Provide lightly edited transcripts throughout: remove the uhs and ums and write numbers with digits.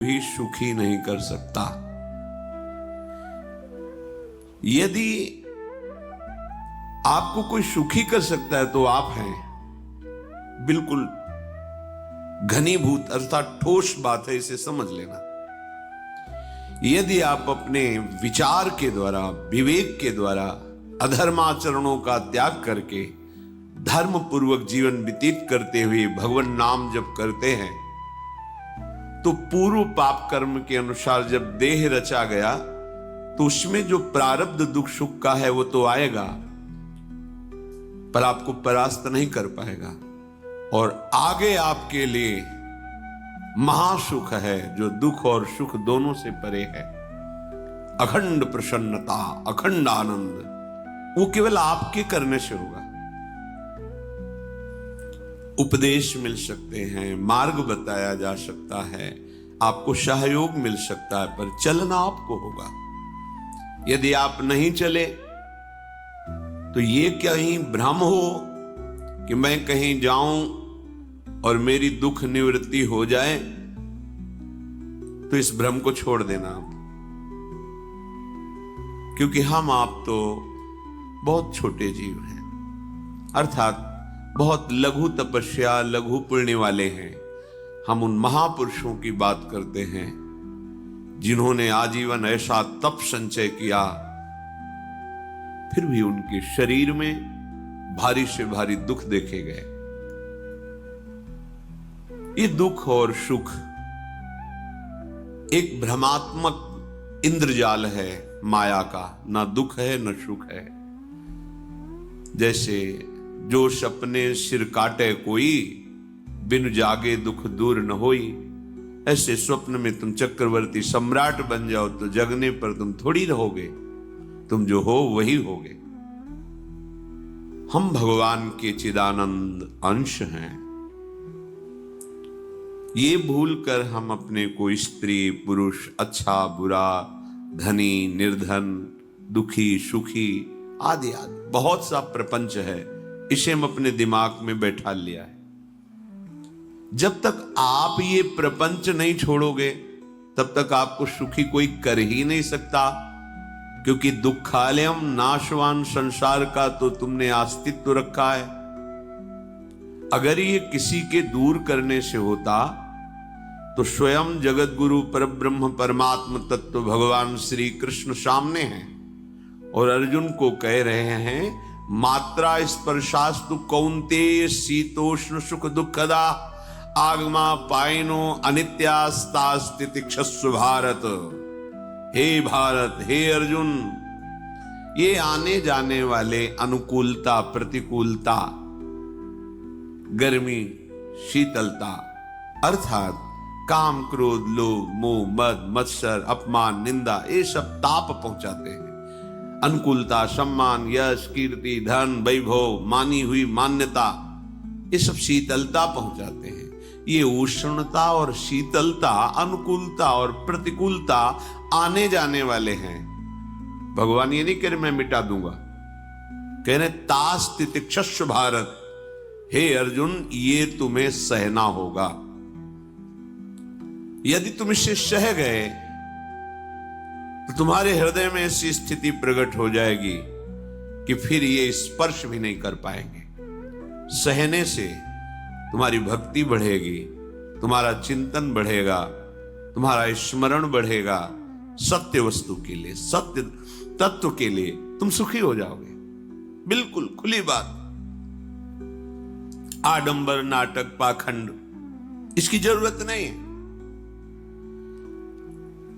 भी सुखी नहीं कर सकता। यदि आपको कोई सुखी कर सकता है तो आप हैं। बिल्कुल घनीभूत अर्थात ठोस बात है, इसे समझ लेना। यदि आप अपने विचार के द्वारा, विवेक के द्वारा अधर्माचरणों का त्याग करके धर्म पूर्वक जीवन व्यतीत करते हुए भगवान नाम जप करते हैं, तो पूर्व पाप कर्म के अनुसार जब देह रचा गया तो उसमें जो प्रारब्ध दुख सुख का है वो तो आएगा, पर आपको परास्त नहीं कर पाएगा। और आगे आपके लिए महासुख है जो दुख और सुख दोनों से परे है। अखंड प्रसन्नता, अखंड आनंद, वो केवल आपके करने से होगा। उपदेश मिल सकते हैं, मार्ग बताया जा सकता है, आपको सहयोग मिल सकता है, पर चलना आपको होगा। यदि आप नहीं चले तो ये कहीं भ्रम हो कि मैं कहीं जाऊं और मेरी दुख निवृत्ति हो जाए, तो इस भ्रम को छोड़ देना आप। क्योंकि हम आप तो बहुत छोटे जीव हैं, अर्थात बहुत लघु तपस्या, लघु पुण्य वाले हैं। हम उन महापुरुषों की बात करते हैं जिन्होंने आजीवन ऐसा तप संचय किया, फिर भी उनके शरीर में भारी से भारी दुख देखे गए। ये दुख और सुख एक भ्रमात्मक इंद्रजाल है माया का, ना दुख है न सुख है। जैसे जो सपने सिर काटे कोई, बिन जागे दुख दूर न होई। ऐसे स्वप्न में तुम चक्रवर्ती सम्राट बन जाओ तो जगने पर तुम थोड़ी रहोगे, तुम जो हो वही होगे। हम भगवान के चिदानंद अंश हैं। ये भूल कर हम अपने को स्त्री पुरुष, अच्छा बुरा, धनी निर्धन, दुखी सुखी आदि आदि बहुत सा प्रपंच है, इसे हम अपने दिमाग में बैठा लिया है। जब तक आप ये प्रपंच नहीं छोड़ोगे तब तक आपको सुखी कोई कर ही नहीं सकता, क्योंकि दुखालयम नाशवान संसार का तो तुमने अस्तित्व रखा है। अगर ये किसी के दूर करने से होता तो स्वयं जगत गुरु परब्रह्म परमात्म तत्व भगवान श्री कृष्ण सामने हैं और अर्जुन को कह रहे हैं, मात्रा स्पर्शास्तु कौन्तेय शीतोष्ण सुख दुखदा आगमा पायनो अनित्यास्तास्ति तिक्षस्व भारत। हे भारत, हे अर्जुन, ये आने जाने वाले अनुकूलता प्रतिकूलता, गर्मी शीतलता, अर्थात काम क्रोध लोभ मोह मद मत्सर अपमान निंदा, ये सब ताप पहुंचाते हैं। अनुकूलता सम्मान यश कीर्ति धन वैभव, मानी हुई मान्यता, ये सब शीतलता पहुंचाते हैं। ये उष्णता और शीतलता, अनुकूलता और प्रतिकूलता आने जाने वाले हैं। भगवान ये नहीं कह रहे मैं मिटा दूंगा, कह रहे तास तितिक्षस्व भारत। हे अर्जुन, ये तुम्हें सहना होगा। यदि तुम इसे सह गए तो तुम्हारे हृदय में ऐसी स्थिति प्रकट हो जाएगी कि फिर ये स्पर्श भी नहीं कर पाएंगे। सहने से तुम्हारी भक्ति बढ़ेगी, तुम्हारा चिंतन बढ़ेगा, तुम्हारा स्मरण बढ़ेगा। सत्य वस्तु के लिए, सत्य तत्व के लिए तुम सुखी हो जाओगे। बिल्कुल खुली बात। आडंबर नाटक पाखंड इसकी जरूरत नहीं है।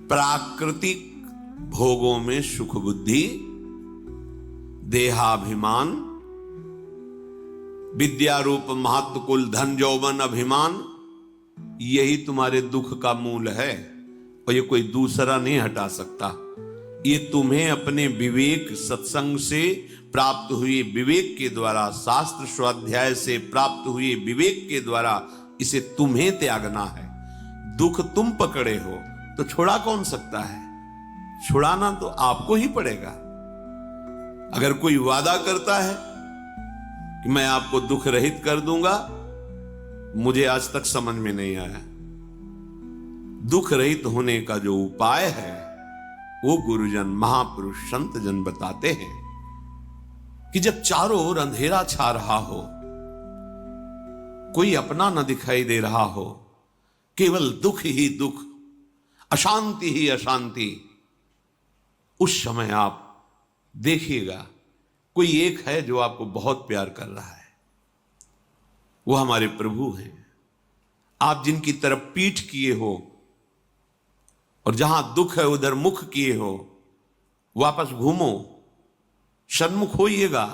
प्राकृतिक भोगों में सुख बुद्धि, देहाभिमान, विद्यारूप महत्व कुल धन यौवन अभिमान, यही तुम्हारे दुख का मूल है और ये कोई दूसरा नहीं हटा सकता। ये तुम्हें अपने विवेक सत्संग से प्राप्त हुए विवेक के द्वारा, शास्त्र स्वाध्याय से प्राप्त हुए विवेक के द्वारा इसे तुम्हें त्यागना है। दुख तुम पकड़े हो तो छुड़ा कौन सकता है? छुड़ाना तो आपको ही पड़ेगा। अगर कोई वादा करता है कि मैं आपको दुख रहित कर दूंगा, मुझे आज तक समझ में नहीं आया। दुख रहित होने का जो उपाय है वो गुरुजन, महापुरुष, संत जन बताते हैं कि जब चारों ओर अंधेरा छा रहा हो, कोई अपना न दिखाई दे रहा हो, केवल दुख ही दुख, अशांति ही अशांति, उस समय आप देखिएगा कोई एक है जो आपको बहुत प्यार कर रहा है। वो हमारे प्रभु हैं। आप जिनकी तरफ पीठ किए हो और जहां दुख है उधर मुख किए हो, वापस घूमो, सन्मुख होइएगा।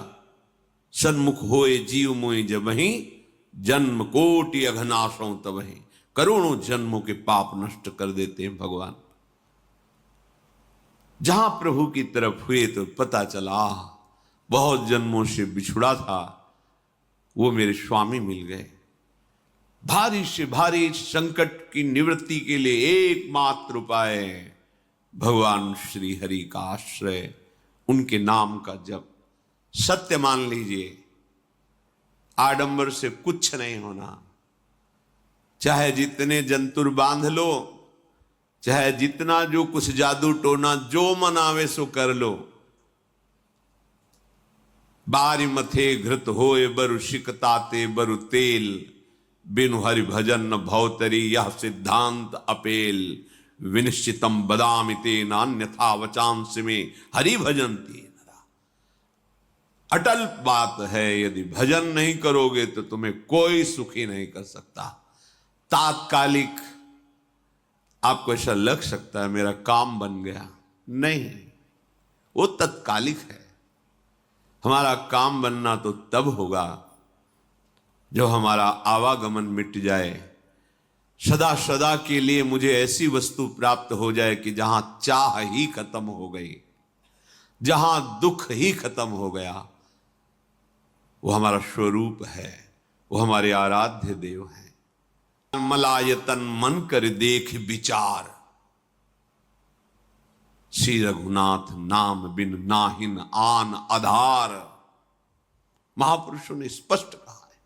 सन्मुख होए जीव मोय जबहि, जन्म कोटि अघनाशों तबहि। करोड़ों जन्मों के पाप नष्ट कर देते हैं भगवान। जहां प्रभु की तरफ हुए तो पता चला बहुत जन्मों से बिछुड़ा था, वो मेरे स्वामी मिल गए। भारी से भारी संकट की निवृत्ति के लिए एकमात्र उपाय भगवान श्री हरि का आश्रय, उनके नाम का जप। सत्य मान लीजिए, आडंबर से कुछ नहीं होना। चाहे जितने जंतुर बांध लो, चाहे जितना जो कुछ जादू टोना जो मनावे सो कर लो, बारी मथे घृत होए बरु शिकताते बरु तेल, बिनु हरि भजन न भवतरी यह सिद्धांत अपेल। विनिश्चितम बदामि तेन अन्यथा वचांस में हरि भजन्ति नरा। अटल बात है, यदि भजन नहीं करोगे तो तुम्हें कोई सुखी नहीं कर सकता। तात्कालिक आपको ऐसा लग सकता है मेरा काम बन गया, नहीं, वो तत्कालिक है। हमारा काम बनना तो तब होगा जो हमारा आवागमन मिट जाए, सदा सदा के लिए मुझे ऐसी वस्तु प्राप्त हो जाए कि जहां चाह ही खत्म हो गई, जहां दुख ही खत्म हो गया। वो हमारा स्वरूप है, वो हमारे आराध्य देव हैं। मलायतन मन कर देख विचार, श्री रघुनाथ नाम बिन नाहिन आन आधार। महापुरुषों ने स्पष्ट कहा है।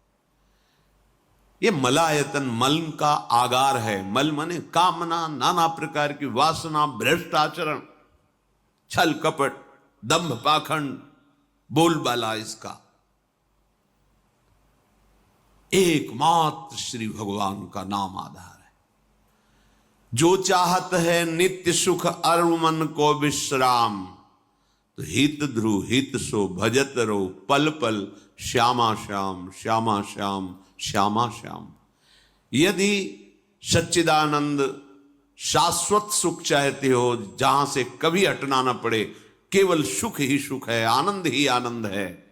ये मलायतन मल का आगार है। मल माने कामना, नाना प्रकार की वासना, भ्रष्ट आचरण, छल कपट, दंभ पाखंड, बोलबाला, इसका एकमात्र श्री भगवान का नाम आधार है। जो चाहत है नित्य सुख अरु मन को विश्राम, तो हित ध्रुव हित सो भजत रो पल पल श्यामा श्याम श्यामा श्याम श्यामा श्याम। यदि सच्चिदानंद शाश्वत सुख चाहते हो, जहां से कभी हटना ना पड़े, केवल सुख ही सुख है, आनंद ही आनंद है,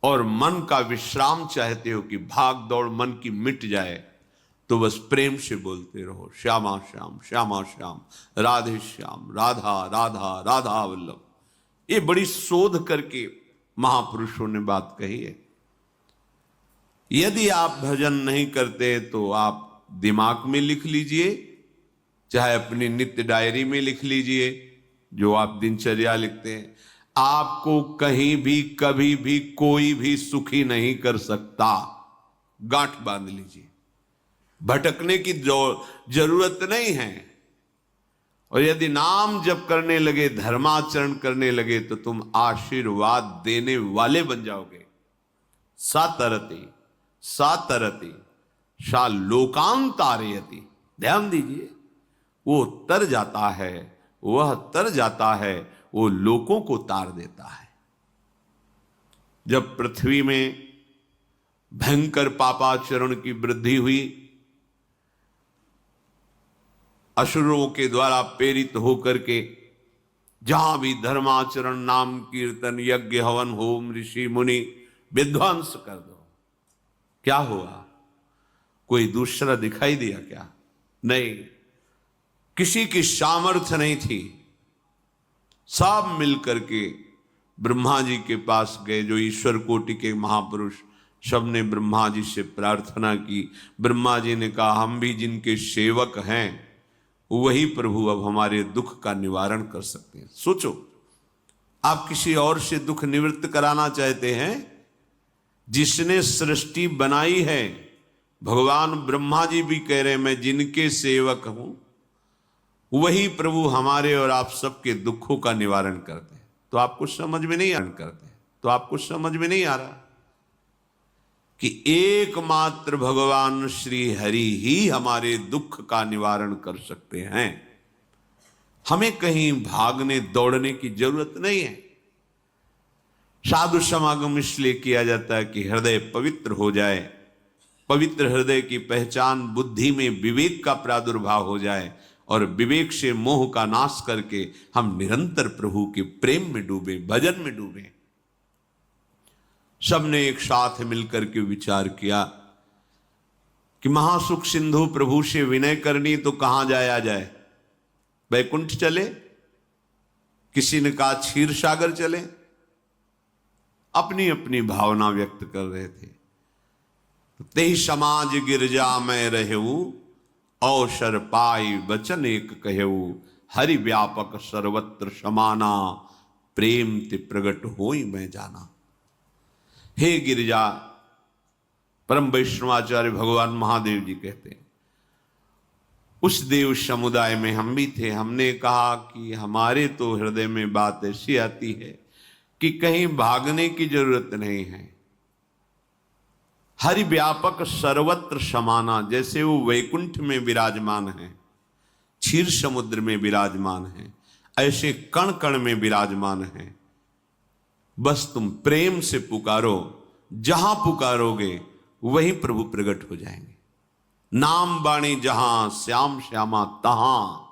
और मन का विश्राम चाहते हो कि भाग दौड़ मन की मिट जाए, तो बस प्रेम से बोलते रहो श्यामा श्याम श्यामा श्याम, राधे श्याम, राधा राधा राधा वल्लभ। ये बड़ी शोध करके महापुरुषों ने बात कही है। यदि आप भजन नहीं करते तो आप दिमाग में लिख लीजिए, चाहे अपनी नित्य डायरी में लिख लीजिए, जो आप दिनचर्या लिखते हैं। आपको कहीं भी कभी भी कोई भी सुखी नहीं कर सकता। गांठ बांध लीजिए, भटकने की जरूरत नहीं है। और यदि नाम जप करने लगे, धर्माचरण करने लगे, तो तुम आशीर्वाद देने वाले बन जाओगे। सातरति सातरति सा लोकांतारयति। ध्यान दीजिए, वो तर जाता है, वह तर जाता है, वो लोकों को तार देता है। जब पृथ्वी में भयंकर पापाचरण की वृद्धि हुई, असुरों के द्वारा प्रेरित होकर के जहां भी धर्माचरण, नाम कीर्तन, यज्ञ, हवन, होम, ऋषि मुनि विध्वंस कर दो, क्या हुआ? कोई दूसरा दिखाई दिया क्या? नहीं, किसी की सामर्थ्य नहीं थी। सब मिलकर के ब्रह्मा जी के पास गए, जो ईश्वर कोटि के महापुरुष, सबने ब्रह्मा जी से प्रार्थना की। ब्रह्मा जी ने कहा, हम भी जिनके सेवक हैं वही प्रभु अब हमारे दुख का निवारण कर सकते हैं। सोचो, आप किसी और से दुख निवृत्त कराना चाहते हैं? जिसने सृष्टि बनाई है, भगवान ब्रह्मा जी भी कह रहे हैं मैं जिनके सेवक हूं, वही प्रभु हमारे और आप सबके दुखों का निवारण करते हैं। तो आपको समझ में नहीं आ रहा कि एकमात्र भगवान श्री हरि ही हमारे दुख का निवारण कर सकते हैं। हमें कहीं भागने दौड़ने की जरूरत नहीं है। साधु समागम इसलिए किया जाता है कि हृदय पवित्र हो जाए, पवित्र हृदय की पहचान बुद्धि में विवेक का प्रादुर्भाव हो जाए और विवेक से मोह का नाश करके हम निरंतर प्रभु के प्रेम में डूबे, भजन में डूबे। सबने एक साथ मिलकर के विचार किया कि महासुख सिंधु प्रभु से विनय करनी तो कहां जाया जाए, वैकुंठ चले, किसी ने कहा क्षीर सागर चले। अपनी अपनी भावना व्यक्त कर रहे थे। तेहि समाज गिरजा में रहेऊ, अवसर पाई वचन एक कहेऊ, हरि व्यापक सर्वत्र समाना, प्रेम ते प्रगट होई मैं जाना। हे गिरिजा, परम वैष्णवाचार्य भगवान महादेव जी कहते हैं, उस देव समुदाय में हम भी थे। हमने कहा कि हमारे तो हृदय में बात ऐसी आती है कि कहीं भागने की जरूरत नहीं है। हरि व्यापक सर्वत्र समाना, जैसे वो वैकुंठ में विराजमान है, क्षीर समुद्र में विराजमान है, ऐसे कण कण में विराजमान है। बस तुम प्रेम से पुकारो, जहां पुकारोगे वहीं प्रभु प्रकट हो जाएंगे। नाम बाणी जहां श्याम श्यामा तहां,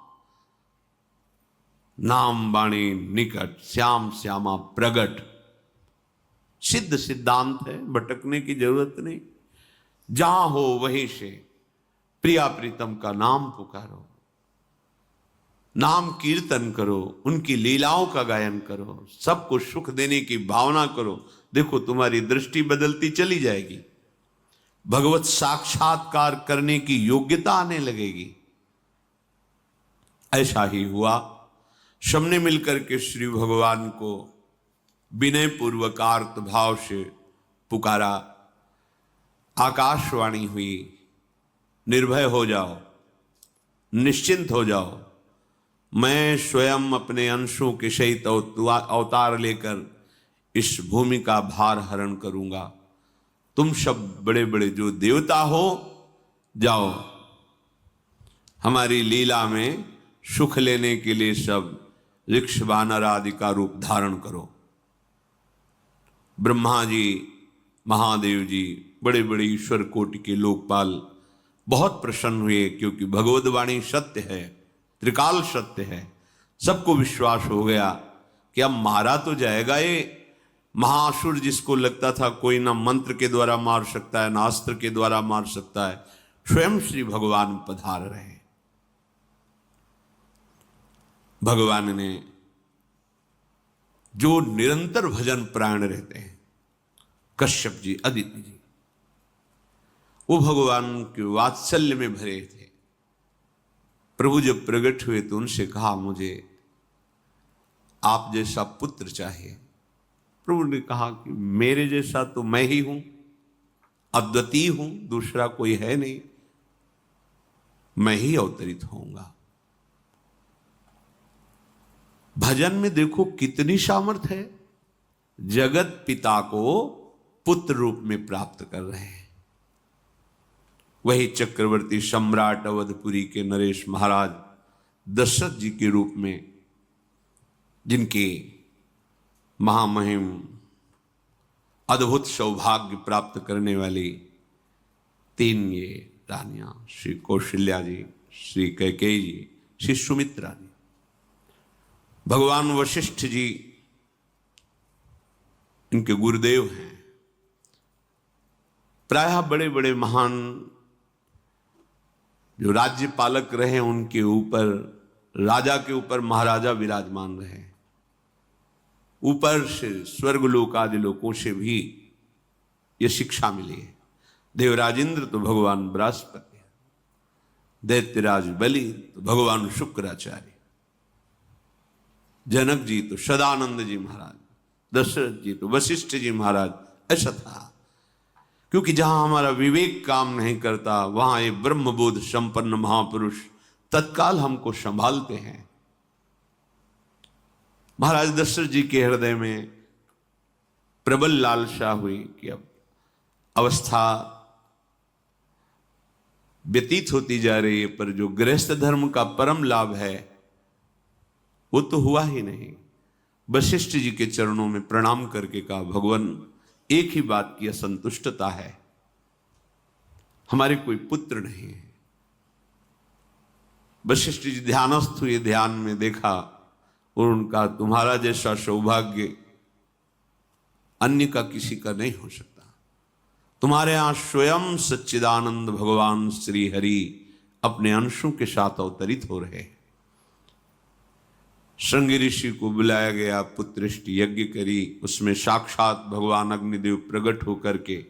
नाम बाणी निकट श्याम श्यामा प्रगट। सिद्ध सिद्धांत है, भटकने की जरूरत नहीं। जहां हो वहीं से प्रिया प्रीतम का नाम पुकारो, नाम कीर्तन करो, उनकी लीलाओं का गायन करो, सबको सुख देने की भावना करो। देखो तुम्हारी दृष्टि बदलती चली जाएगी, भगवत साक्षात्कार करने की योग्यता आने लगेगी। ऐसा ही हुआ। सबने मिलकर के श्री भगवान को विनय पूर्वक आर्त भाव से पुकारा। आकाशवाणी हुई, निर्भय हो जाओ, निश्चिंत हो जाओ, मैं स्वयं अपने अंशों के सहित अवतार लेकर इस भूमि का भार हरण करूंगा। तुम सब बड़े बड़े जो देवता हो, जाओ हमारी लीला में सुख लेने के लिए सब ऋक्ष वानर आदि का रूप धारण करो। ब्रह्मा जी, महादेव जी, बड़े बड़े ईश्वर कोटि के लोकपाल बहुत प्रसन्न हुए, क्योंकि भगवत वाणी सत्य है, त्रिकाल सत्य है। सबको विश्वास हो गया कि अब मारा तो जाएगा ये महासुर, जिसको लगता था कोई ना मंत्र के द्वारा मार सकता है, ना अस्त्र के द्वारा मार सकता है। स्वयं श्री भगवान पधार रहे हैं। भगवान ने जो निरंतर भजन प्राण रहते हैं, कश्यप जी, अदिति जी, वो भगवान के वात्सल्य में भरे थे। प्रभु जब प्रकट हुए तो उनसे कहा, मुझे आप जैसा पुत्र चाहिए। प्रभु ने कहा कि मेरे जैसा तो मैं ही हूं, अद्वितीय हूं, दूसरा कोई है नहीं, मैं ही अवतरित होऊंगा। भजन में देखो कितनी सामर्थ है। जगत पिता को पुत्र रूप में प्राप्त कर रहे हैं। वही चक्रवर्ती सम्राट अवधपुरी के नरेश महाराज दशरथ जी के रूप में, जिनके महामहिम अद्भुत सौभाग्य प्राप्त करने वाली तीन ये रानियां, श्री कौशल्या जी, श्री कैकेयी जी, श्री सुमित्रा जी। भगवान वशिष्ठ जी इनके गुरुदेव हैं। प्रायः बड़े बड़े महान जो राज्य पालक रहे, उनके ऊपर, राजा के ऊपर महाराजा विराजमान रहे। ऊपर से स्वर्गलोक आदि लोकों से भी यह शिक्षा मिली है। देवराजेंद्र तो भगवान बृहस्पति, दैत्यराज बलि तो भगवान शुक्राचार्य, जनक जी तो सदानंद जी महाराज, दशरथ जी तो वशिष्ठ जी महाराज। ऐसा था, क्योंकि जहां हमारा विवेक काम नहीं करता, वहां एक ब्रह्मबोध संपन्न महापुरुष तत्काल हमको संभालते हैं। महाराज दशरथ जी के हृदय में प्रबल लालसा हुई कि अब अवस्था व्यतीत होती जा रही है, पर जो गृहस्थ धर्म का परम लाभ है वो तो हुआ ही नहीं। वशिष्ठ जी के चरणों में प्रणाम करके कहा, भगवान एक ही बात की असंतुष्टता है, हमारे कोई पुत्र नहीं है। वशिष्ठ जी ध्यानस्थ हुए, ध्यान में देखा और उनका, तुम्हारा जैसा सौभाग्य अन्य का किसी का नहीं हो सकता। तुम्हारे यहां स्वयं सच्चिदानंद भगवान श्री हरि अपने अंशों के साथ अवतरित हो रहे हैं। श्रृंगी ऋषि को बुलाया गया, पुत्रेष्टि यज्ञ करी, उसमें साक्षात भगवान अग्निदेव प्रकट होकर के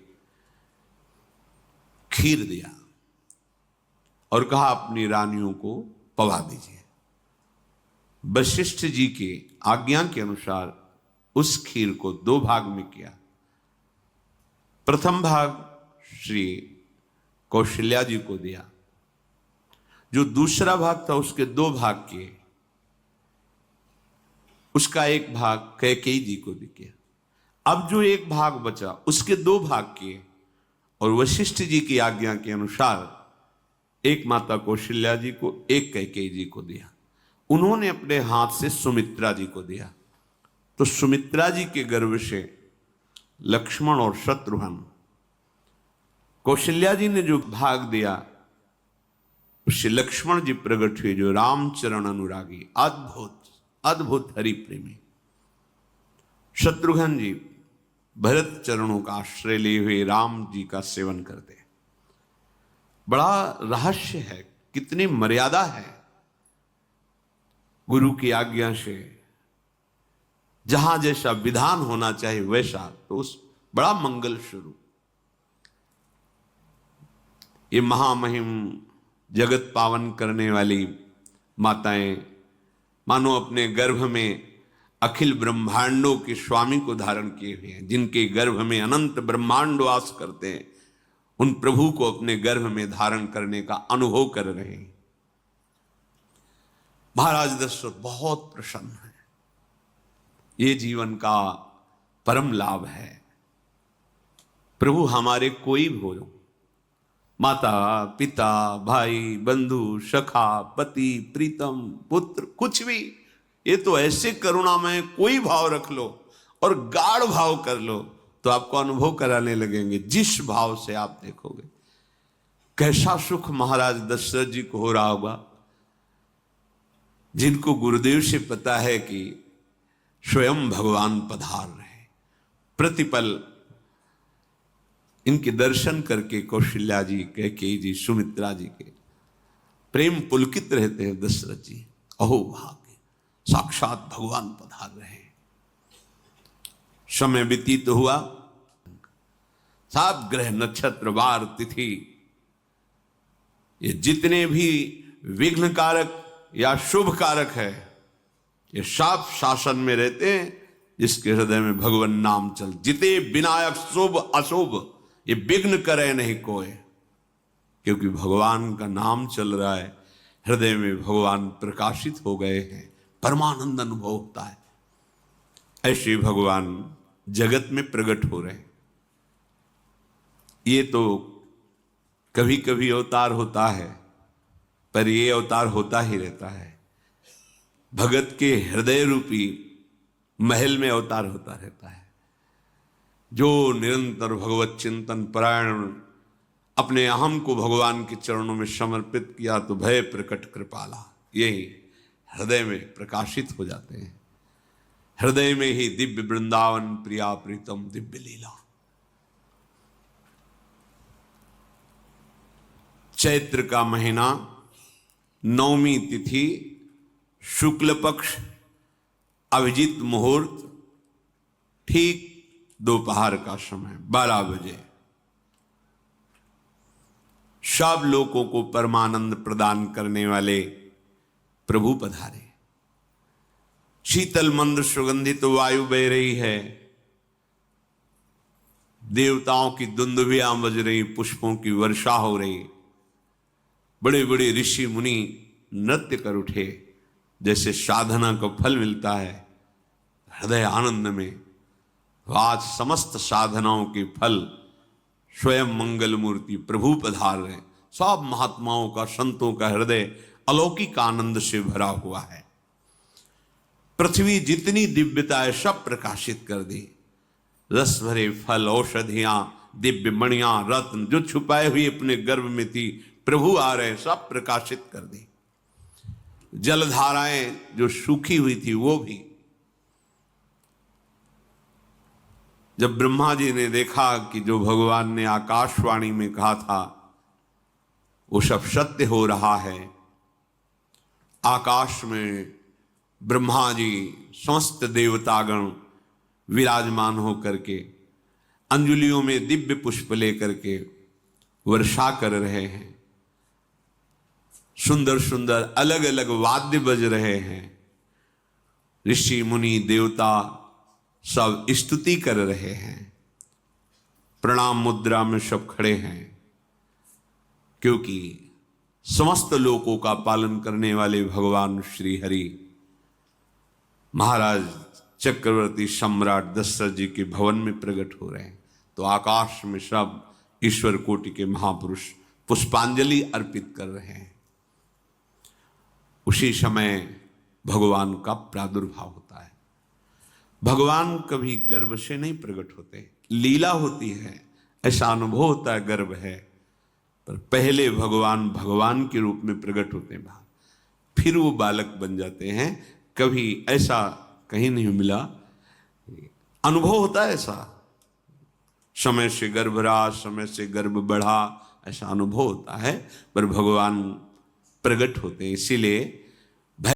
खीर दिया और कहा अपनी रानियों को पवा दीजिए। वशिष्ठ जी के आज्ञा के अनुसार उस खीर को 2 भाग में किया। प्रथम भाग श्री कौशल्या जी को दिया, जो दूसरा भाग था उसके 2 भाग किए, उसका 1 भाग कैकेयी जी को दिया। अब जो 1 भाग बचा उसके 2 भाग किए और वशिष्ठ जी की आज्ञा के अनुसार एक माता कौशल्या जी को, एक कैकेयी जी को दिया। उन्होंने अपने हाथ से सुमित्रा जी को दिया। तो सुमित्रा जी के गर्भ से लक्ष्मण और शत्रुघ्न, कौशल्या जी ने जो भाग दिया उससे लक्ष्मण जी प्रकट हुए, जो रामचरण अनुरागी, अद्भुत अद्भुत हरि प्रेमी। शत्रुघ्न जी भरत चरणों का आश्रय लिए हुए राम जी का सेवन करते हैं। बड़ा रहस्य है, कितनी मर्यादा है। गुरु की आज्ञा से जहां जैसा विधान होना चाहिए वैसा, तो उस बड़ा मंगल स्वरूप। ये महामहिम जगत पावन करने वाली माताएं मानो अपने गर्भ में अखिल ब्रह्मांडों के स्वामी को धारण किए हुए हैं, जिनके गर्भ में अनंत ब्रह्मांड वास करते हैं, उन प्रभु को अपने गर्भ में धारण करने का अनुभव कर रहे हैं। महाराज दशरथ बहुत प्रसन्न है। ये जीवन का परम लाभ है। प्रभु हमारे कोई भी हो, माता पिता भाई बंधु सखा पति प्रीतम पुत्र, कुछ भी, ये तो ऐसे करुणामय कोई भाव रख लो और गाढ़ भाव कर लो तो आपको अनुभव कराने लगेंगे। जिस भाव से आप देखोगे कैसा सुख महाराज दशरथ जी को हो रहा होगा, जिनको गुरुदेव से पता है कि स्वयं भगवान पधार रहे। प्रतिपल इनके दर्शन करके कौशल्या जी, कैकेयी जी, सुमित्रा जी के प्रेम पुलकित रहते हैं। दशरथ जी, अहो भाग्य, साक्षात भगवान पधार रहे। समय व्यतीत हुआ, सात ग्रह नक्षत्र वार तिथि, ये जितने भी विघ्न कारक या शुभ कारक है, ये सब शासन में रहते हैं जिसके हृदय में भगवान नाम चल। जिते विनायक शुभ अशुभ, ये विघ्न करे नहीं कोई, क्योंकि भगवान का नाम चल रहा है, हृदय में भगवान प्रकाशित हो गए हैं, परमानंद अनुभव होता है। ऐसे भगवान जगत में प्रकट हो रहे हैं। ये तो कभी कभी अवतार होता है, पर ये अवतार होता ही रहता है। भगत के हृदय रूपी महल में अवतार होता रहता है। जो निरंतर भगवत चिंतन परायण अपने अहम को भगवान के चरणों में समर्पित किया तो भय प्रकट कृपाला, यही हृदय में प्रकाशित हो जाते हैं। हृदय में ही दिव्य वृंदावन प्रिया प्रीतम दिव्य लीला। चैत्र का महीना, नवमी तिथि, शुक्ल पक्ष, अभिजीत मुहूर्त, ठीक दोपहर का समय 12 बजे, सब लोगों को परमानंद प्रदान करने वाले प्रभु पधारे। शीतल मंद सुगंधित वायु बह रही है, देवताओं की दुंदुभियां बज रही, पुष्पों की वर्षा हो रही, बड़े बड़े ऋषि मुनि नृत्य कर उठे, जैसे साधना को फल मिलता है हृदय आनंद में। आज समस्त साधनाओं के फल स्वयं मंगल मूर्ति प्रभु पधार रहे। सब महात्माओं का, संतों का हृदय अलौकिक आनंद से भरा हुआ है। पृथ्वी जितनी दिव्यता है सब प्रकाशित कर दी। रस भरे फल, औषधियां, दिव्य मणियां, रत्न जो छुपाए हुए अपने गर्भ में थी, प्रभु आ रहे, सब प्रकाशित कर दी। जलधाराएं जो सूखी हुई थी वो भी। जब ब्रह्मा जी ने देखा कि जो भगवान ने आकाशवाणी में कहा था वो सब सत्य हो रहा है, आकाश में ब्रह्मा जी समस्त देवतागण विराजमान होकर के अंजलियों में दिव्य पुष्प लेकर के वर्षा कर रहे हैं, सुंदर सुंदर अलग अलग वाद्य बज रहे हैं, ऋषि मुनि देवता सब स्तुति कर रहे हैं, प्रणाम मुद्रा में सब खड़े हैं, क्योंकि समस्त लोकों का पालन करने वाले भगवान श्री हरि महाराज चक्रवर्ती सम्राट दशरथ जी के भवन में प्रकट हो रहे हैं। तो आकाश में सब ईश्वर कोटि के महापुरुष पुष्पांजलि अर्पित कर रहे हैं। उसी समय भगवान का प्रादुर्भाव होता है। भगवान कभी गर्भ से नहीं प्रकट होते, लीला होती है, ऐसा अनुभव होता है गर्भ है, पर पहले भगवान भगवान के रूप में प्रकट होते हैं बाहर, फिर वो बालक बन जाते हैं। कभी ऐसा कहीं नहीं मिला, अनुभव होता है ऐसा, समय से गर्भ रहा, समय से गर्भ बढ़ा, ऐसा अनुभव होता है, पर भगवान प्रकट होते हैं। इसीलिए